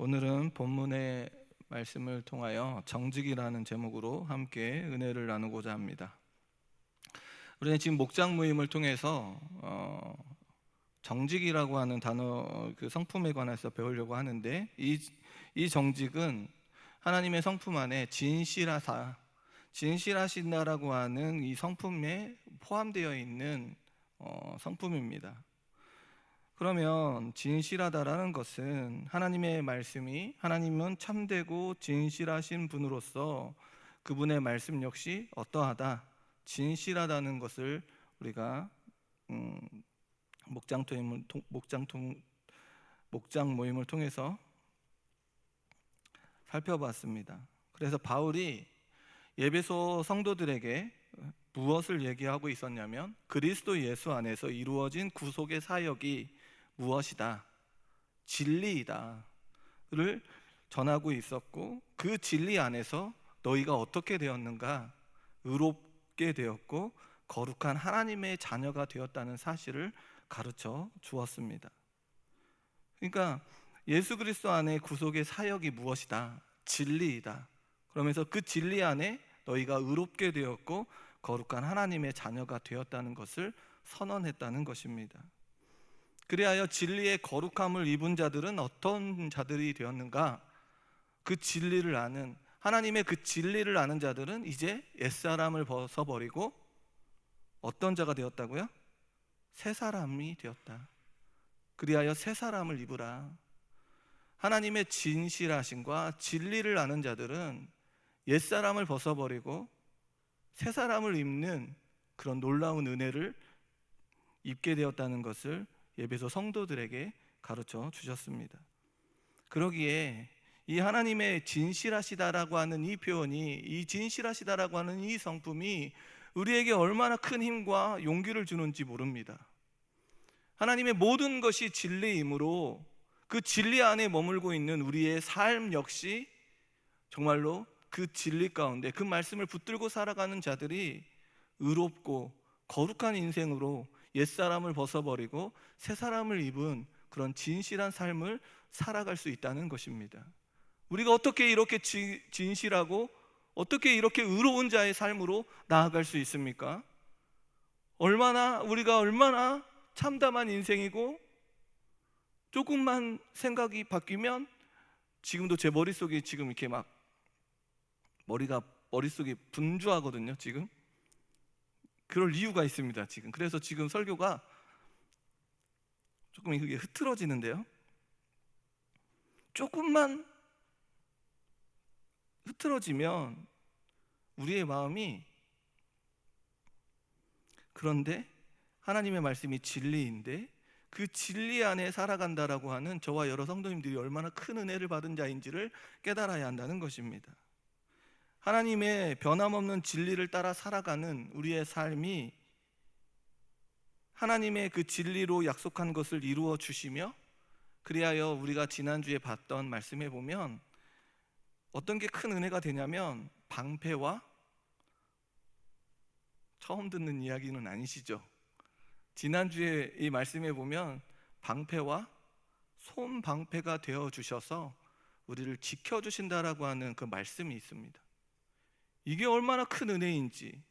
오늘은 본문의 말씀을 통하여 정직이라는 제목으로 함께 은혜를 나누고자 합니다. 우리는 지금 목장 모임을 통해서 정직이라고 하는 단어, 그 성품에 관해서 배우려고 하는데, 이 정직은 하나님의 성품 안에 진실하신다라고 하는 이 성품에 포함되어 있는 성품입니다. 그러면 진실하다라는 것은 하나님의 말씀이, 하나님은 참되고 진실하신 분으로서 그분의 말씀 역시 어떠하다, 진실하다는 것을 우리가 목장 모임을 통해서 살펴봤습니다. 그래서 바울이 에베소 성도들에게 무엇을 얘기하고 있었냐면, 그리스도 예수 안에서 이루어진 구속의 사역이 무엇이다, 진리이다를 전하고 있었고, 그 진리 안에서 너희가 어떻게 되었는가, 의롭게 되었고 거룩한 하나님의 자녀가 되었다는 사실을 가르쳐 주었습니다. 그러니까 예수 그리스도 안에 구속의 사역이 무엇이다, 진리이다. 그러면서 그 진리 안에 너희가 의롭게 되었고 거룩한 하나님의 자녀가 되었다는 것을 선언했다는 것입니다. 그리하여 진리의 거룩함을 입은 자들은 어떤 자들이 되었는가? 그 진리를 아는, 하나님의 그 진리를 아는 자들은 이제 옛사람을 벗어버리고 어떤 자가 되었다고요? 새 사람이 되었다. 그리하여 새 사람을 입으라. 하나님의 진실하심과 진리를 아는 자들은 옛사람을 벗어버리고 새 사람을 입는 그런 놀라운 은혜를 입게 되었다는 것을 에베소 성도들에게 가르쳐 주셨습니다. 그러기에 이 하나님의 진실하시다라고 하는 이 표현이, 이 진실하시다라고 하는 이 성품이 우리에게 얼마나 큰 힘과 용기를 주는지 모릅니다. 하나님의 모든 것이 진리이므로 그 진리 안에 머물고 있는 우리의 삶 역시 정말로 그 진리 가운데 그 말씀을 붙들고 살아가는 자들이 의롭고 거룩한 인생으로 옛사람을 벗어버리고 새 사람을 입은 그런 진실한 삶을 살아갈 수 있다는 것입니다. 우리가 어떻게 이렇게 진실하고 어떻게 이렇게 의로운 자의 삶으로 나아갈 수 있습니까? 우리가 얼마나 참담한 인생이고, 조금만 생각이 바뀌면 지금도 제 머릿속이 지금 이렇게 막 머릿속이 분주하거든요. 지금 그럴 이유가 있습니다. 그래서 지금 설교가 조금 이게 흐트러지는데요, 조금만 흐트러지면 우리의 마음이, 그런데 하나님의 말씀이 진리인데 그 진리 안에 살아간다라고 하는 저와 여러 성도님들이 얼마나 큰 은혜를 받은 자인지를 깨달아야 한다는 것입니다. 하나님의 변함없는 진리를 따라 살아가는 우리의 삶이 하나님의 그 진리로 약속한 것을 이루어 주시며, 그리하여 우리가 지난주에 봤던 말씀에 보면 어떤 게 큰 은혜가 되냐면, 방패와, 처음 듣는 이야기는 아니시죠? 지난주에 이 말씀에 보면 방패와 손방패가 되어 주셔서 우리를 지켜주신다라고 하는 그 말씀이 있습니다. 이게 얼마나 큰 은혜인지,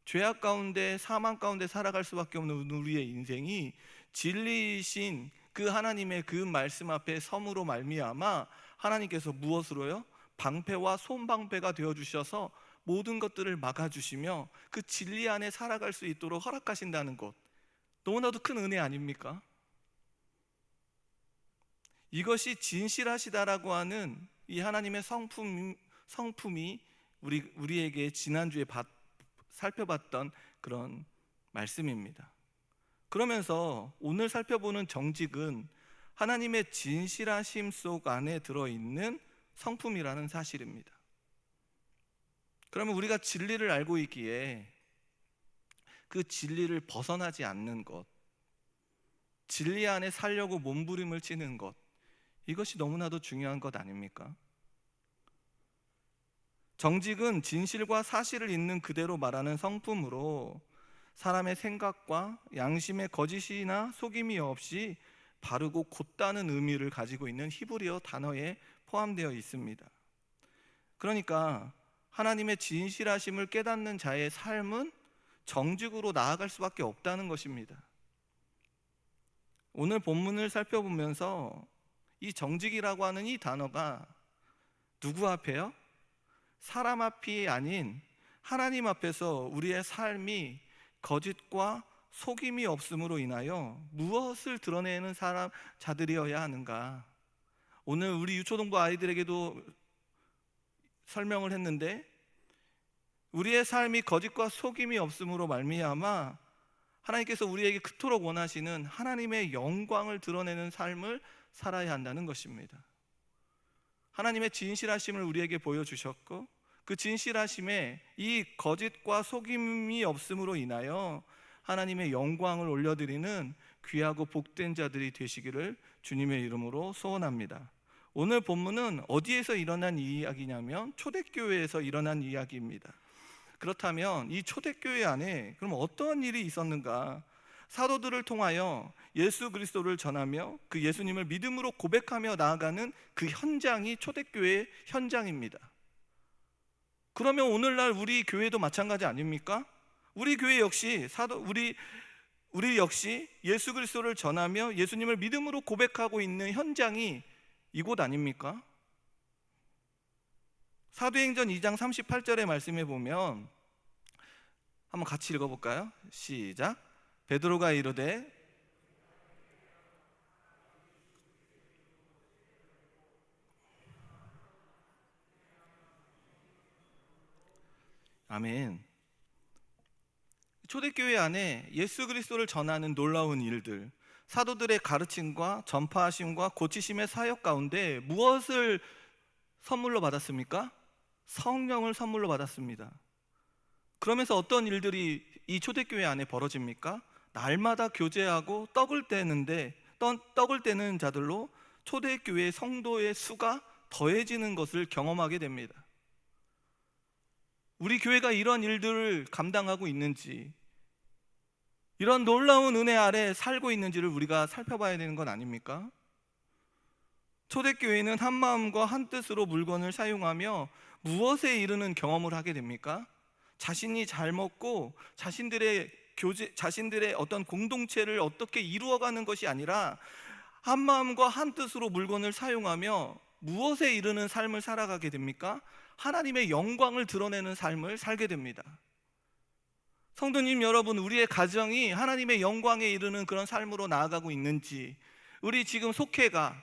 죄악 가운데 사망 가운데 살아갈 수밖에 없는 우리의 인생이 진리이신 그 하나님의 그 말씀 앞에 섬으로 말미암아 하나님께서 무엇으로요? 방패와 손방패가 되어주셔서 모든 것들을 막아주시며 그 진리 안에 살아갈 수 있도록 허락하신다는 것, 너무나도 큰 은혜 아닙니까? 이것이 진실하시다라고 하는 이 하나님의 성품이 우리에게 지난주에 살펴봤던 그런 말씀입니다. 그러면서 오늘 살펴보는 정직은 하나님의 진실하심 속 안에 들어있는 성품이라는 사실입니다. 그러면 우리가 진리를 알고 있기에 그 진리를 벗어나지 않는 것, 진리 안에 살려고 몸부림을 치는 것, 이것이 너무나도 중요한 것 아닙니까? 정직은 진실과 사실을 있는 그대로 말하는 성품으로 사람의 생각과 양심의 거짓이나 속임이 없이 바르고 곧다는 의미를 가지고 있는 히브리어 단어에 포함되어 있습니다. 그러니까 하나님의 진실하심을 깨닫는 자의 삶은 정직으로 나아갈 수밖에 없다는 것입니다. 오늘 본문을 살펴보면서 이 정직이라고 하는 이 단어가 누구 앞에요? 사람 앞이 아닌 하나님 앞에서 우리의 삶이 거짓과 속임이 없음으로 인하여 무엇을 드러내는 자들이어야 하는가? 오늘 우리 유초동부 아이들에게도 설명을 했는데, 우리의 삶이 거짓과 속임이 없음으로 말미암아 하나님께서 우리에게 그토록 원하시는 하나님의 영광을 드러내는 삶을 살아야 한다는 것입니다. 하나님의 진실하심을 우리에게 보여주셨고, 그 진실하심에 이 거짓과 속임이 없음으로 인하여 하나님의 영광을 올려드리는 귀하고 복된 자들이 되시기를 주님의 이름으로 소원합니다. 오늘 본문은 어디에서 일어난 이야기냐면 초대교회에서 일어난 이야기입니다. 그렇다면 이 초대교회 안에 그럼 어떠한 일이 있었는가? 사도들을 통하여 예수 그리스도를 전하며 그 예수님을 믿음으로 고백하며 나아가는 그 현장이 초대교회의 현장입니다. 그러면 오늘날 우리 교회도 마찬가지 아닙니까? 우리 교회 역시 우리 역시 예수 그리스도를 전하며 예수님을 믿음으로 고백하고 있는 현장이 이곳 아닙니까? 사도행전 2장 38절의 말씀에 보면, 한번 같이 읽어볼까요? 시작. 베드로가 이르되 아멘. 초대교회 안에 예수 그리스도를 전하는 놀라운 일들, 사도들의 가르침과 전파하심과 고치심의 사역 가운데 무엇을 선물로 받았습니까? 성령을 선물로 받았습니다. 그러면서 어떤 일들이 이 초대교회 안에 벌어집니까? 날마다 교제하고 떡을 떼는 자들로 초대교회 성도의 수가 더해지는 것을 경험하게 됩니다. 우리 교회가 이런 일들을 감당하고 있는지, 이런 놀라운 은혜 아래 살고 있는지를 우리가 살펴봐야 되는 건 아닙니까? 초대교회는 한 마음과 한 뜻으로 물건을 사용하며 무엇에 이르는 경험을 하게 됩니까? 자신이 잘 먹고 자신들의 어떤 공동체를 어떻게 이루어가는 것이 아니라 한 마음과 한 뜻으로 물건을 사용하며 무엇에 이르는 삶을 살아가게 됩니까? 하나님의 영광을 드러내는 삶을 살게 됩니다. 성도님 여러분, 우리의 가정이 하나님의 영광에 이르는 그런 삶으로 나아가고 있는지, 우리 지금 속회가,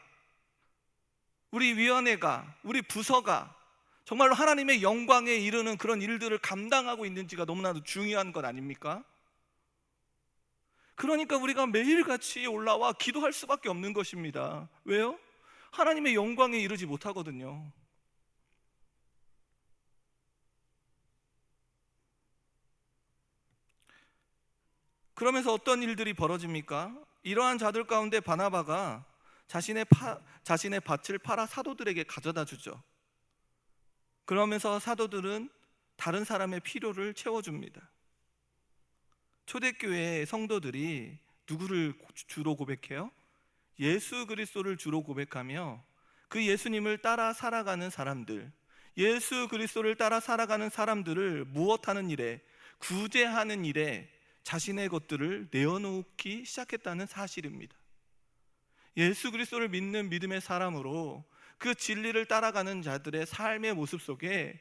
우리 위원회가, 우리 부서가 정말로 하나님의 영광에 이르는 그런 일들을 감당하고 있는지가 너무나도 중요한 것 아닙니까? 그러니까 우리가 매일같이 올라와 기도할 수밖에 없는 것입니다. 왜요? 하나님의 영광에 이르지 못하거든요. 그러면서 어떤 일들이 벌어집니까? 이러한 자들 가운데 바나바가 자신의 밭을 팔아 사도들에게 가져다 주죠. 그러면서 사도들은 다른 사람의 필요를 채워줍니다. 초대교회 성도들이 누구를 주로 고백해요? 예수 그리스도를 주로 고백하며 그 예수님을 따라 살아가는 사람들, 예수 그리스도를 따라 살아가는 사람들을 무엇하는 일에, 구제하는 일에 자신의 것들을 내어놓기 시작했다는 사실입니다. 예수 그리스도를 믿는 믿음의 사람으로 그 진리를 따라가는 자들의 삶의 모습 속에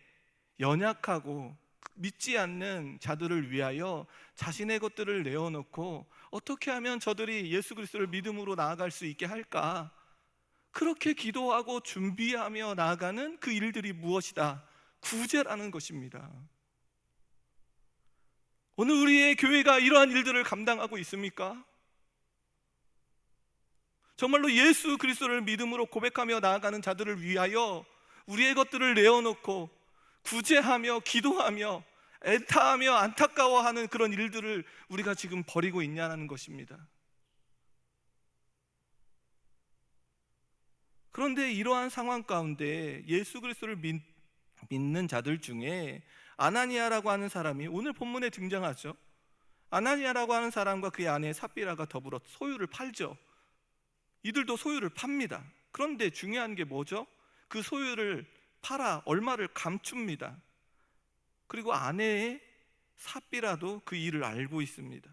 연약하고 믿지 않는 자들을 위하여 자신의 것들을 내어놓고 어떻게 하면 저들이 예수 그리스도를 믿음으로 나아갈 수 있게 할까? 그렇게 기도하고 준비하며 나아가는 그 일들이 무엇이다? 구제라는 것입니다. 오늘 우리의 교회가 이러한 일들을 감당하고 있습니까? 정말로 예수 그리스도를 믿음으로 고백하며 나아가는 자들을 위하여 우리의 것들을 내어놓고 구제하며 기도하며 애타하며 안타까워하는 그런 일들을 우리가 지금 벌이고 있냐는 것입니다. 그런데 이러한 상황 가운데 예수 그리스도를 믿는 자들 중에 아나니아라고 하는 사람이 오늘 본문에 등장하죠. 아나니아라고 하는 사람과 그의 아내 삽비라가 더불어 소유를 팔죠. 이들도 소유를 팝니다. 그런데 중요한 게 뭐죠? 그 소유를 팔아 얼마를 감춥니다. 그리고 아내의 삽비라도 그 일을 알고 있습니다.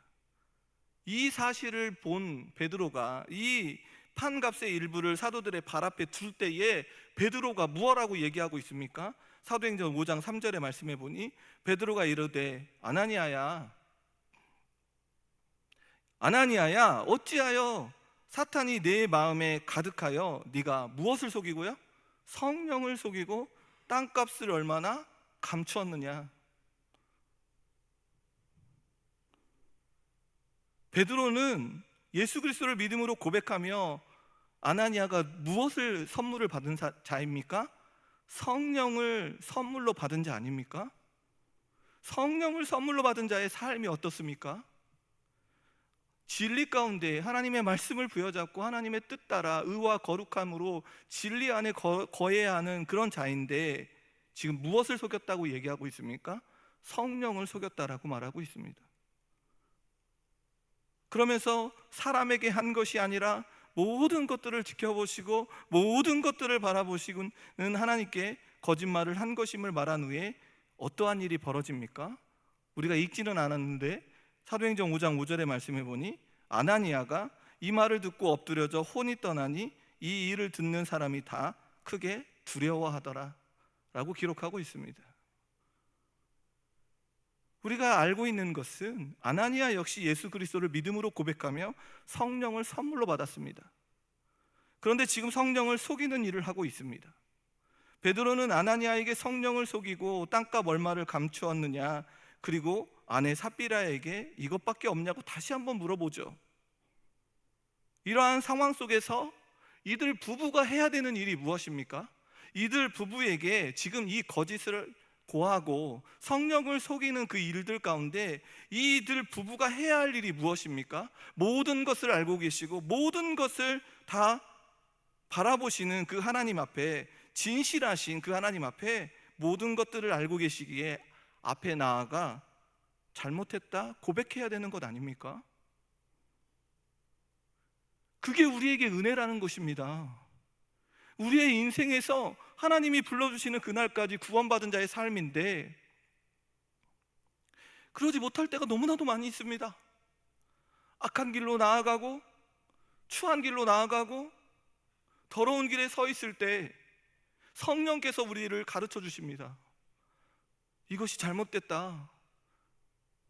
이 사실을 본 베드로가 이 판값의 일부를 사도들의 발 앞에 둘 때에 베드로가 무엇라고 얘기하고 있습니까? 사도행전 5장 3절의 말씀해 보니 베드로가 이르되 아나니아야 어찌하여 사탄이 내 마음에 가득하여 네가 무엇을 속이고요? 성령을 속이고 땅값을 얼마나 감추었느냐. 베드로는 예수 그리스도를 믿음으로 고백하며 아나니아가 무엇을 선물을 받은 자입니까? 성령을 선물로 받은 자 아닙니까? 성령을 선물로 받은 자의 삶이 어떻습니까? 진리 가운데 하나님의 말씀을 부여잡고 하나님의 뜻 따라 의와 거룩함으로 진리 안에 거해야 하는 그런 자인데 지금 무엇을 속였다고 얘기하고 있습니까? 성령을 속였다라고 말하고 있습니다. 그러면서 사람에게 한 것이 아니라 모든 것들을 지켜보시고 모든 것들을 바라보시고는 하나님께 거짓말을 한 것임을 말한 후에 어떠한 일이 벌어집니까? 우리가 읽지는 않았는데 사도행전 5장 5절의 말씀해 보니 아나니아가 이 말을 듣고 엎드려져 혼이 떠나니 이 일을 듣는 사람이 다 크게 두려워하더라 라고 기록하고 있습니다. 우리가 알고 있는 것은 아나니아 역시 예수 그리스도를 믿음으로 고백하며 성령을 선물로 받았습니다. 그런데 지금 성령을 속이는 일을 하고 있습니다. 베드로는 아나니아에게 성령을 속이고 땅값 얼마를 감추었느냐, 그리고 아내 삽비라에게 이것밖에 없냐고 다시 한번 물어보죠. 이러한 상황 속에서 이들 부부가 해야 되는 일이 무엇입니까? 이들 부부에게 지금 이 거짓을 고하고 성령을 속이는 그 일들 가운데 이들 부부가 해야 할 일이 무엇입니까? 모든 것을 알고 계시고 모든 것을 다 바라보시는 그 하나님 앞에, 진실하신 그 하나님 앞에 모든 것들을 알고 계시기에 앞에 나아가 잘못했다 고백해야 되는 것 아닙니까? 그게 우리에게 은혜라는 것입니다. 우리의 인생에서 하나님이 불러주시는 그날까지 구원받은 자의 삶인데 그러지 못할 때가 너무나도 많이 있습니다. 악한 길로 나아가고 추한 길로 나아가고 더러운 길에 서 있을 때 성령께서 우리를 가르쳐 주십니다. 이것이 잘못됐다.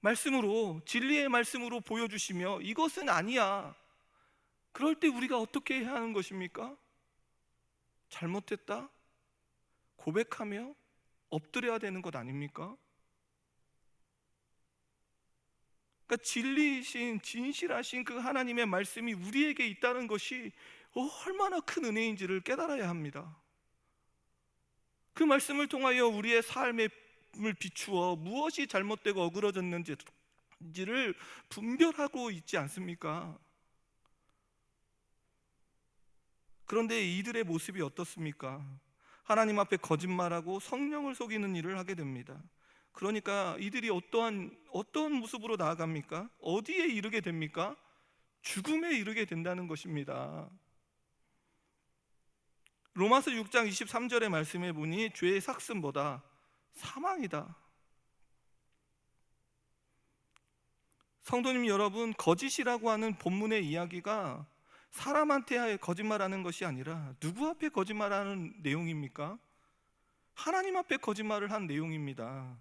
말씀으로, 진리의 말씀으로 보여주시며 이것은 아니야. 그럴 때 우리가 어떻게 해야 하는 것입니까? 잘못했다 고백하며 엎드려야 되는 것 아닙니까? 그러니까 진리이신, 진실하신 그 하나님의 말씀이 우리에게 있다는 것이 얼마나 큰 은혜인지를 깨달아야 합니다. 그 말씀을 통하여 우리의 삶을 비추어 무엇이 잘못되고 어그러졌는지를 분별하고 있지 않습니까? 그런데 이들의 모습이 어떻습니까? 하나님 앞에 거짓말하고 성령을 속이는 일을 하게 됩니다. 그러니까 이들이 어떤 모습으로 나아갑니까? 어디에 이르게 됩니까? 죽음에 이르게 된다는 것입니다. 로마서 6장 23절의 말씀에 보니 죄의 삭슴보다 사망이다. 성도님 여러분, 거짓이라고 하는 본문의 이야기가 사람한테 거짓말하는 것이 아니라 누구 앞에 거짓말하는 내용입니까? 하나님 앞에 거짓말을 한 내용입니다.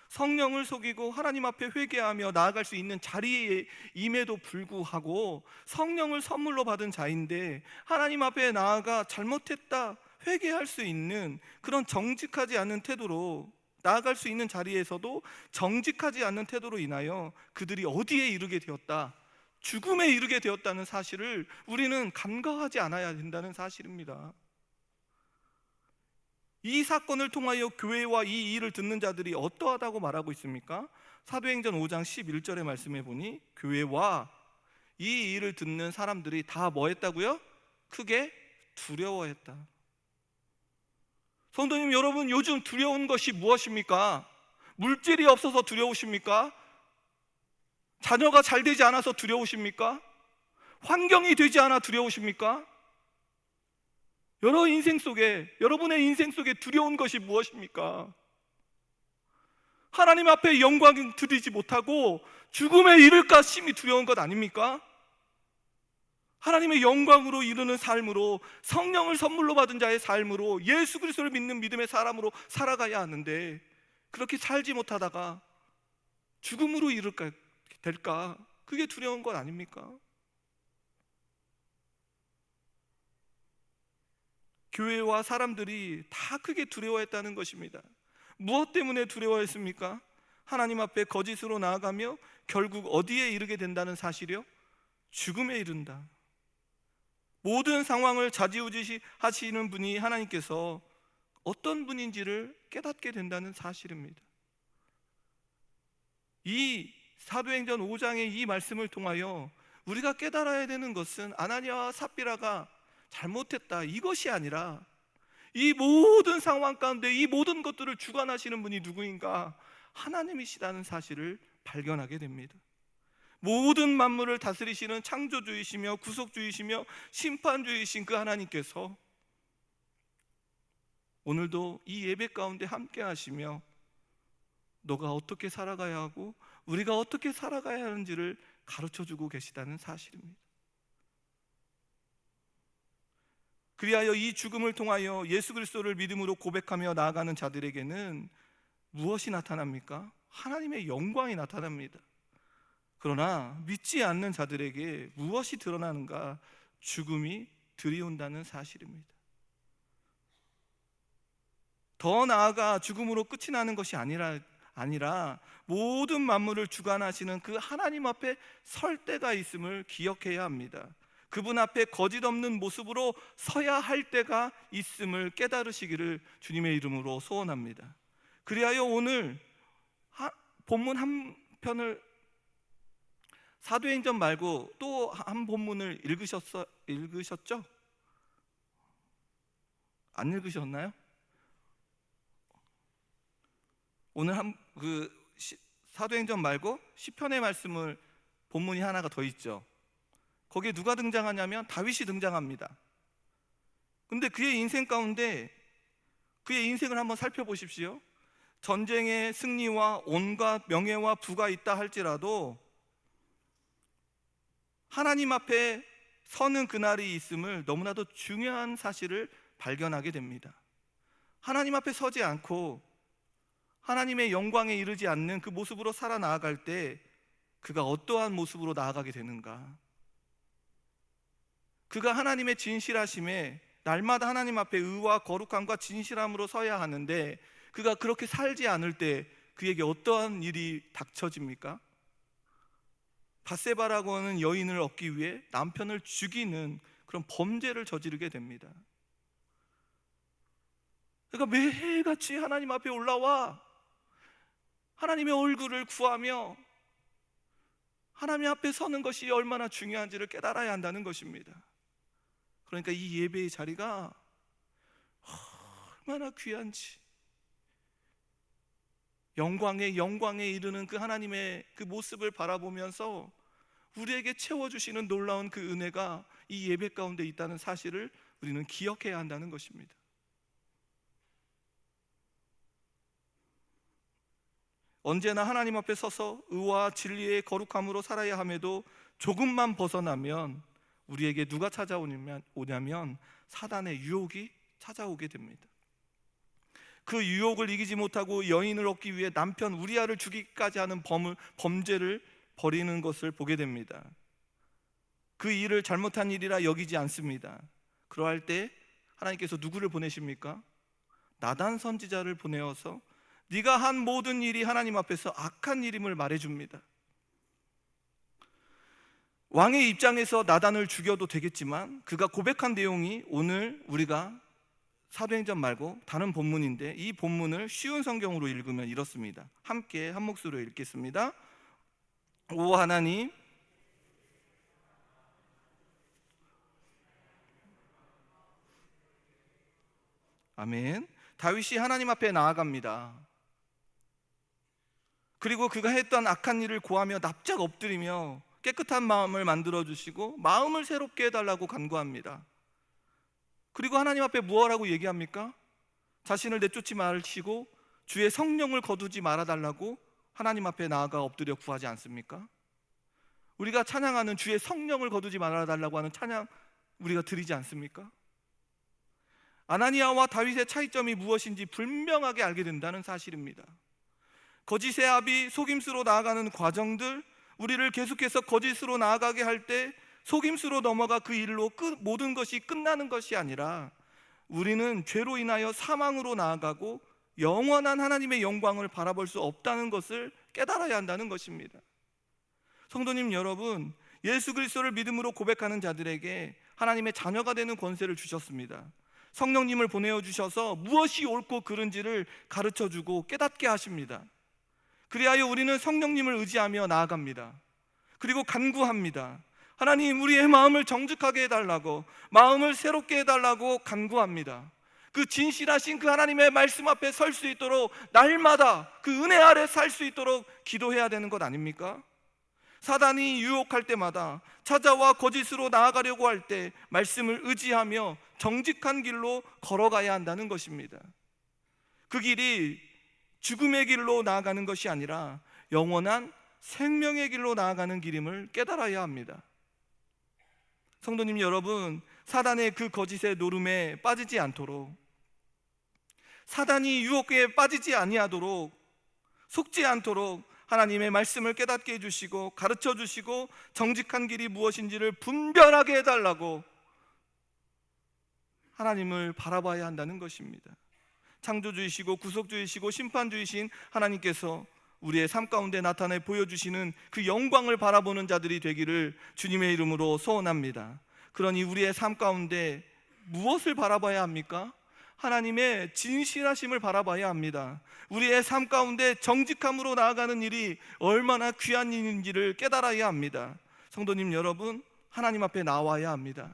성령을 속이고 하나님 앞에 회개하며 나아갈 수 있는 자리에 임에도 불구하고 성령을 선물로 받은 자인데 하나님 앞에 나아가 잘못했다 회개할 수 있는 그런 정직하지 않은 태도로 나아갈 수 있는 자리에서도 정직하지 않는 태도로 인하여 그들이 어디에 이르게 되었다, 죽음에 이르게 되었다는 사실을 우리는 간과하지 않아야 된다는 사실입니다. 이 사건을 통하여 교회와 이 일을 듣는 자들이 어떠하다고 말하고 있습니까? 사도행전 5장 11절의 말씀에 보니 교회와 이 일을 듣는 사람들이 다 뭐 했다고요? 크게 두려워했다. 성도님 여러분, 요즘 두려운 것이 무엇입니까? 물질이 없어서 두려우십니까? 자녀가 잘 되지 않아서 두려우십니까? 환경이 되지 않아 두려우십니까? 여러분의 인생 속에 두려운 것이 무엇입니까? 하나님 앞에 영광 드리지 못하고 죽음에 이를까 심히 두려운 것 아닙니까? 하나님의 영광으로 이루는 삶으로, 성령을 선물로 받은 자의 삶으로, 예수 그리스도를 믿는 믿음의 사람으로 살아가야 하는데, 그렇게 살지 못하다가 죽음으로 이를까 될까? 그게 두려운 것 아닙니까? 교회와 사람들이 다 크게 두려워했다는 것입니다. 무엇 때문에 두려워했습니까? 하나님 앞에 거짓으로 나아가며 결국 어디에 이르게 된다는 사실이요? 죽음에 이른다. 모든 상황을 좌지우지 하시는 분이 하나님께서 어떤 분인지를 깨닫게 된다는 사실입니다. 이 사도행전 5장의 이 말씀을 통하여 우리가 깨달아야 되는 것은 아나니아와 삽비라가 잘못했다, 이것이 아니라 이 모든 상황 가운데 이 모든 것들을 주관하시는 분이 누구인가? 하나님이시라는 사실을 발견하게 됩니다. 모든 만물을 다스리시는 창조주이시며 구속주이시며 심판주이신 그 하나님께서 오늘도 이 예배 가운데 함께 하시며 너가 어떻게 살아가야 하고 우리가 어떻게 살아가야 하는지를 가르쳐주고 계시다는 사실입니다. 그리하여 이 죽음을 통하여 예수 그리스도를 믿음으로 고백하며 나아가는 자들에게는 무엇이 나타납니까? 하나님의 영광이 나타납니다. 그러나 믿지 않는 자들에게 무엇이 드러나는가? 죽음이 들이온다는 사실입니다. 더 나아가 죽음으로 끝이 나는 것이 아니라 모든 만물을 주관하시는 그 하나님 앞에 설 때가 있음을 기억해야 합니다. 그분 앞에 거짓 없는 모습으로 서야 할 때가 있음을 깨달으시기를 주님의 이름으로 소원합니다. 그리하여 오늘 본문 한 편을, 사도행전 말고 또 한 본문을 읽으셨죠? 안 읽으셨나요? 오늘 사도행전 말고 시편의 말씀을, 본문이 하나가 더 있죠. 거기에 누가 등장하냐면 다윗이 등장합니다. 근데 그의 인생 가운데 그의 인생을 한번 살펴보십시오. 전쟁의 승리와 온갖 명예와 부가 있다 할지라도 하나님 앞에 서는 그날이 있음을 너무나도 중요한 사실을 발견하게 됩니다. 하나님 앞에 서지 않고 하나님의 영광에 이르지 않는 그 모습으로 살아나아갈 때 그가 어떠한 모습으로 나아가게 되는가? 그가 하나님의 진실하심에 날마다 하나님 앞에 의와 거룩함과 진실함으로 서야 하는데 그가 그렇게 살지 않을 때 그에게 어떠한 일이 닥쳐집니까? 밧세바라고 하는 여인을 얻기 위해 남편을 죽이는 그런 범죄를 저지르게 됩니다. 그러니까 매일같이 하나님 앞에 올라와 하나님의 얼굴을 구하며 하나님 앞에 서는 것이 얼마나 중요한지를 깨달아야 한다는 것입니다. 그러니까 이 예배의 자리가 얼마나 귀한지, 영광에 이르는 그 하나님의 그 모습을 바라보면서 우리에게 채워주시는 놀라운 그 은혜가 이 예배 가운데 있다는 사실을 우리는 기억해야 한다는 것입니다. 언제나 하나님 앞에 서서 의와 진리의 거룩함으로 살아야 함에도 조금만 벗어나면 우리에게 누가 찾아오냐면 사단의 유혹이 찾아오게 됩니다. 그 유혹을 이기지 못하고 여인을 얻기 위해 남편 우리아를 죽이기까지 하는 범죄를 벌이는 것을 보게 됩니다. 그 일을 잘못한 일이라 여기지 않습니다. 그러할 때 하나님께서 누구를 보내십니까? 나단 선지자를 보내어서 네가 한 모든 일이 하나님 앞에서 악한 일임을 말해줍니다. 왕의 입장에서 나단을 죽여도 되겠지만 그가 고백한 내용이 오늘 우리가 사도행전 말고 다른 본문인데 이 본문을 쉬운 성경으로 읽으면 이렇습니다. 함께 한 목소리로 읽겠습니다. 오 하나님, 아멘. 다윗이 하나님 앞에 나아갑니다. 그리고 그가 했던 악한 일을 고하며 납작 엎드리며 깨끗한 마음을 만들어주시고 마음을 새롭게 해달라고 간구합니다. 그리고 하나님 앞에 무엇라고 얘기합니까? 자신을 내쫓지 마시고 주의 성령을 거두지 말아달라고 하나님 앞에 나아가 엎드려 구하지 않습니까? 우리가 찬양하는 주의 성령을 거두지 말아달라고 하는 찬양 우리가 드리지 않습니까? 아나니아와 다윗의 차이점이 무엇인지 분명하게 알게 된다는 사실입니다. 거짓의 압이 속임수로 나아가는 과정들, 우리를 계속해서 거짓으로 나아가게 할 때 속임수로 넘어가 그 일로 모든 것이 끝나는 것이 아니라 우리는 죄로 인하여 사망으로 나아가고 영원한 하나님의 영광을 바라볼 수 없다는 것을 깨달아야 한다는 것입니다. 성도님 여러분, 예수 그리스도를 믿음으로 고백하는 자들에게 하나님의 자녀가 되는 권세를 주셨습니다. 성령님을 보내어 주셔서 무엇이 옳고 그른지를 가르쳐주고 깨닫게 하십니다. 그리하여 우리는 성령님을 의지하며 나아갑니다. 그리고 간구합니다. 하나님, 우리의 마음을 정직하게 해달라고, 마음을 새롭게 해달라고 간구합니다. 그 진실하신 그 하나님의 말씀 앞에 설 수 있도록 날마다 그 은혜 아래 살 수 있도록 기도해야 되는 것 아닙니까? 사단이 유혹할 때마다 찾아와 거짓으로 나아가려고 할 때 말씀을 의지하며 정직한 길로 걸어가야 한다는 것입니다. 그 길이 죽음의 길로 나아가는 것이 아니라 영원한 생명의 길로 나아가는 길임을 깨달아야 합니다. 성도님 여러분, 사단의 그 거짓의 노름에 빠지지 않도록, 사단이 유혹에 빠지지 아니하도록, 속지 않도록 하나님의 말씀을 깨닫게 해주시고 가르쳐 주시고 정직한 길이 무엇인지를 분별하게 해달라고 하나님을 바라봐야 한다는 것입니다. 창조주이시고 구속주이시고 심판주이신 하나님께서 우리의 삶 가운데 나타내 보여주시는 그 영광을 바라보는 자들이 되기를 주님의 이름으로 소원합니다. 그러니 우리의 삶 가운데 무엇을 바라봐야 합니까? 하나님의 진실하심을 바라봐야 합니다. 우리의 삶 가운데 정직함으로 나아가는 일이 얼마나 귀한 일인지를 깨달아야 합니다. 성도님 여러분, 하나님 앞에 나와야 합니다.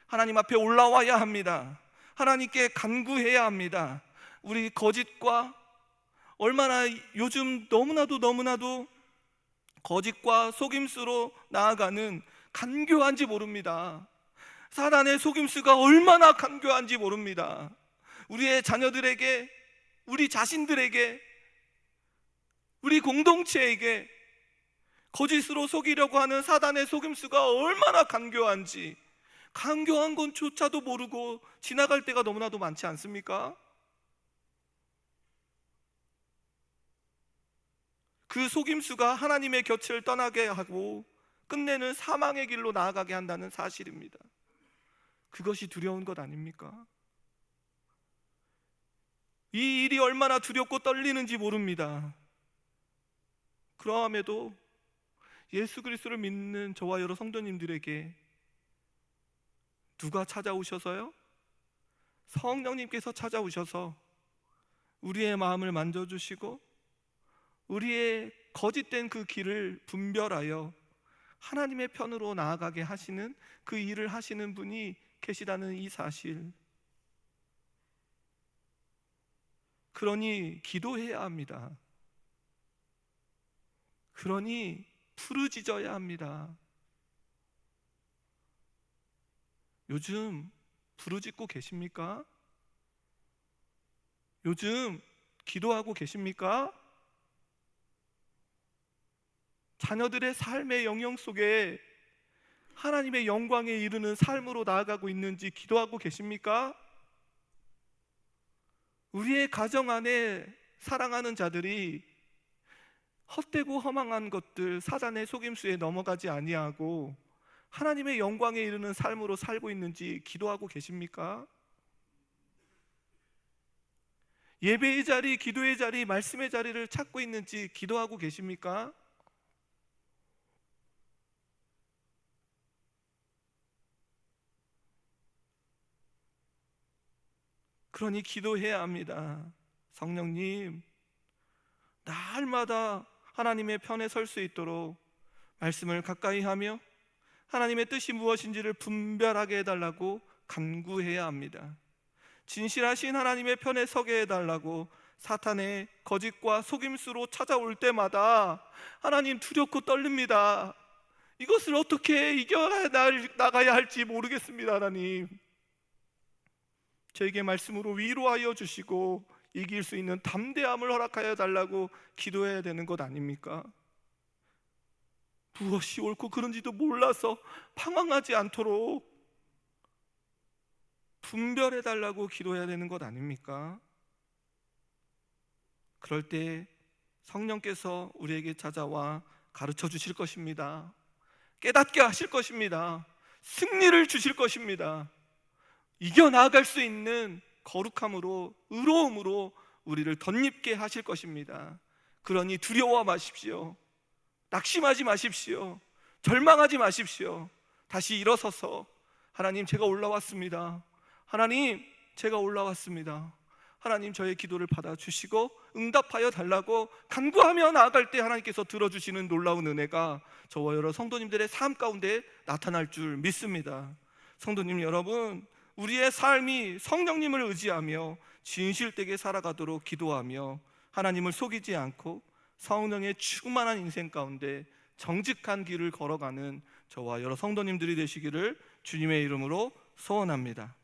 하나님 앞에 올라와야 합니다. 하나님께 간구해야 합니다. 우리 거짓과 얼마나 요즘 너무나도 거짓과 속임수로 나아가는 간교한지 모릅니다. 사단의 속임수가 얼마나 간교한지 모릅니다. 우리의 자녀들에게, 우리 자신들에게, 우리 공동체에게 거짓으로 속이려고 하는 사단의 속임수가 얼마나 간교한지, 간교한 건조차도 모르고 지나갈 때가 너무나도 많지 않습니까? 그 속임수가 하나님의 곁을 떠나게 하고 끝내는 사망의 길로 나아가게 한다는 사실입니다. 그것이 두려운 것 아닙니까? 이 일이 얼마나 두렵고 떨리는지 모릅니다. 그러함에도 예수 그리스도를 믿는 저와 여러 성도님들에게 누가 찾아오셔서요? 성령님께서 찾아오셔서 우리의 마음을 만져주시고 우리의 거짓된 그 길을 분별하여 하나님의 편으로 나아가게 하시는 그 일을 하시는 분이 계시다는 이 사실, 그러니 기도해야 합니다. 그러니 부르짖어야 합니다. 요즘 부르짖고 계십니까? 요즘 기도하고 계십니까? 자녀들의 삶의 영역 속에 하나님의 영광에 이르는 삶으로 나아가고 있는지 기도하고 계십니까? 우리의 가정 안에 사랑하는 자들이 헛되고 허망한 것들, 사단의 속임수에 넘어가지 아니하고 하나님의 영광에 이르는 삶으로 살고 있는지 기도하고 계십니까? 예배의 자리, 기도의 자리, 말씀의 자리를 찾고 있는지 기도하고 계십니까? 그러니 기도해야 합니다. 성령님, 날마다 하나님의 편에 설 수 있도록 말씀을 가까이 하며 하나님의 뜻이 무엇인지를 분별하게 해달라고 간구해야 합니다. 진실하신 하나님의 편에 서게 해달라고 사탄의 거짓과 속임수로 찾아올 때마다 하나님, 두렵고 떨립니다. 이것을 어떻게 이겨나가야 할지 모르겠습니다. 하나님, 저에게 말씀으로 위로하여 주시고 이길 수 있는 담대함을 허락하여 달라고 기도해야 되는 것 아닙니까? 무엇이 옳고 그른지도 몰라서 방황하지 않도록 분별해 달라고 기도해야 되는 것 아닙니까? 그럴 때 성령께서 우리에게 찾아와 가르쳐 주실 것입니다. 깨닫게 하실 것입니다. 승리를 주실 것입니다. 이겨나갈 수 있는 거룩함으로, 의로움으로 우리를 덧입게 하실 것입니다. 그러니 두려워 마십시오. 낙심하지 마십시오. 절망하지 마십시오. 다시 일어서서 하나님, 제가 올라왔습니다. 하나님, 제가 올라왔습니다. 하나님, 저의 기도를 받아주시고 응답하여 달라고 간구하며 나아갈 때 하나님께서 들어주시는 놀라운 은혜가 저와 여러 성도님들의 삶 가운데 나타날 줄 믿습니다. 성도님 여러분, 우리의 삶이 성령님을 의지하며 진실되게 살아가도록 기도하며 하나님을 속이지 않고 성령의 충만한 인생 가운데 정직한 길을 걸어가는 저와 여러 성도님들이 되시기를 주님의 이름으로 소원합니다.